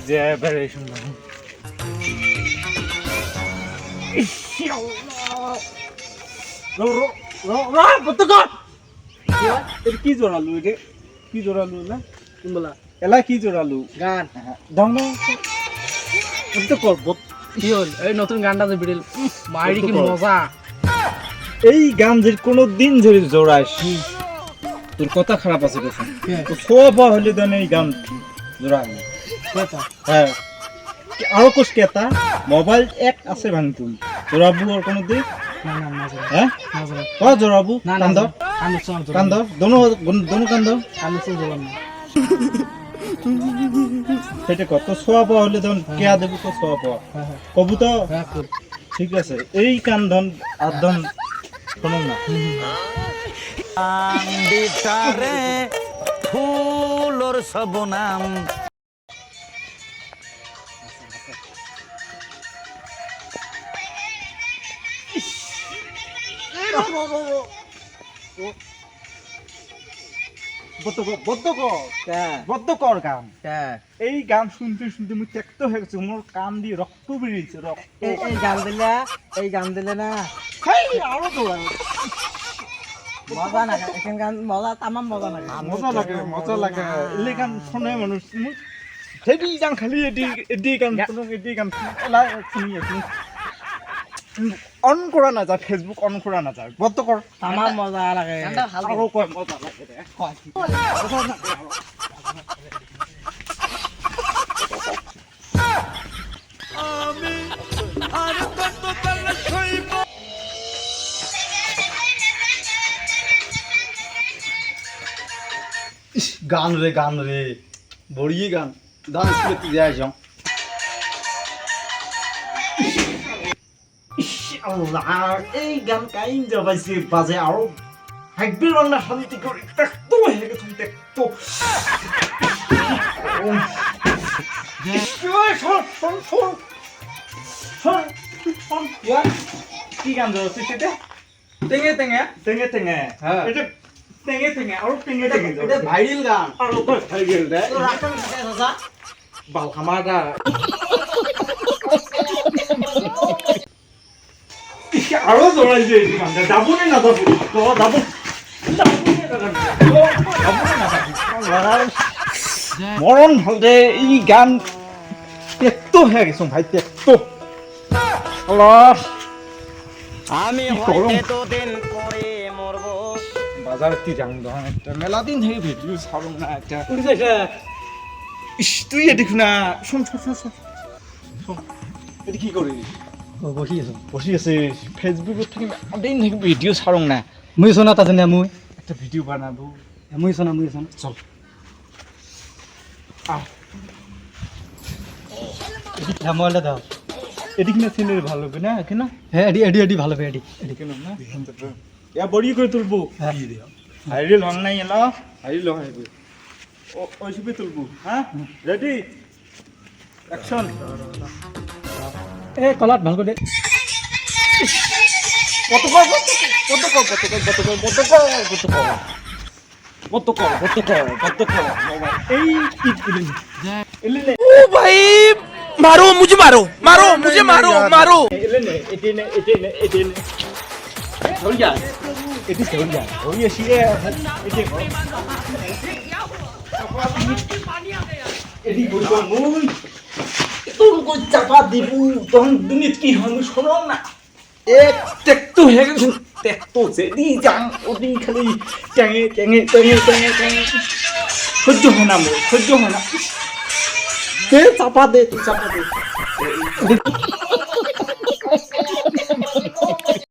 যে বেড়ে শুনলাম কি জোরালু এটা কি জোরালু না বলা এলা কি জোরালু গান দাম তো করব কি হল এই নতুন গানটা যে বিড়িল মাইরি কি মজা এই গান যে কোনো দিন ধরে জোড়াস তোর কথা খারাপ আছে কখন তো সব হলে দেন এই গান জোড়াই হ্যাঁ আরো কোস কেতা মোবাইল এক আছে ভাঙ তুমি জোড়াবু আর কোনো দিন না না মজা হ্যাঁ মজা ক জোড়াবু কান্দ আমি চল কান্দ দোনো দোনো কান্দ আমি চল দিলাম না সেটা কত সোয়া পাওয়া হলে তখন কেয়া দেবো তো সোয়া পাওয়া কবু তো হ্যাঁ খুব ঠিক আছে এই কান্দন আর ধন শোনো না বিচারে ফুলর সব নাম বদ্ধ কর গান এই গান শুনতে শুনতে মুই ত্যক্ত হয়ে গেছে মোর কান দিয়ে রক্ত বেরিয়েছে রক্ত এই গান দিলে না আরো দৌড়া মজা না এখন গান মজা তামাম মজা না মজা লাগে এলে গান শোনে মানুষ হেডি গান খালি এডি গান শুনো এডি গান শুনি অন করা না যায় ফেসবুক অন করা না যায় বদ্ধ কর তামাম মজা লাগে আরো কয় মজা লাগে রে গান রে বড়িয়ে গান গান স্কুলে যাই যাও আল্লাহ এই গান কাইন যাবাইছে বাজে আরো হাইবির রান্না শান্তি করে দেখতো হয়ে গেছে দেখতো কি গান যাচ্ছে সেটা টেঙে টেঙে টেঙে টেঙে হ্যাঁ। এটা টেঙে টেঙে আরো টেঙে টেঙে এটা ভাইরাল গান আরো কয় খাই গেল রে তো রাখতাম থাকে দাদা বাল খামাটা আরো জড়াইছে এই গানটা যাবনে না যাবো তো যাবো মরণ হলে এই গান ত্যক্ত হয়ে গেছ ভাই ত্যক্ত আল্লাহ আমি হইতে তো দিন পরে মরবো বাজার কি জান একটা মেলা দিন থেকে ভিডিও ছাড়ো না একটা ইস তুই এদিক না শোন শোন শোন শোন শোন এটি কি করি বসি আছো বসি আছে ফেসবুকত থেকে দিন থেকে ভিডিও ছাড়ো না মুই শোনা তাতে না মুই একটা ভিডিও বানাবো মুই শোনা চল আহ মোবাইলটা দাও এদিক না সিনের ভালো হবে না কেন হ্যাঁ এডি ভালো এডি কেন না ইয়া বড়ি করে তুলবো হাইরে লন নাই এলা হাইরে ল হাইরে ও ওইসবই তুলবো হ্যাঁ রেডি অ্যাকশন এ কলাত ভাল করে কত কর কত কর কত কর কত কর কত কর কত কর কত কর কত কর কত কর এই ঈদ করে এলে ও ভাই মারো মুঝে মারো মারো মুঝে মারো মারো এলে নে এটি নে ধর যা এটি ধর যা ওই এসিয়ে এটি কর এটি বলব মুই তোর কই চাপা দিব তখন দুনিত কি হবে শোনো না এক টেকতো হয়ে গেছে টেকতো যেদি যাং ওদি খালি টেঙে টেঙে টেঙে টেঙে টেঙে সহ্য হয় না মোর সহ্য হয় না দে চাপা দে তুই চাপা দে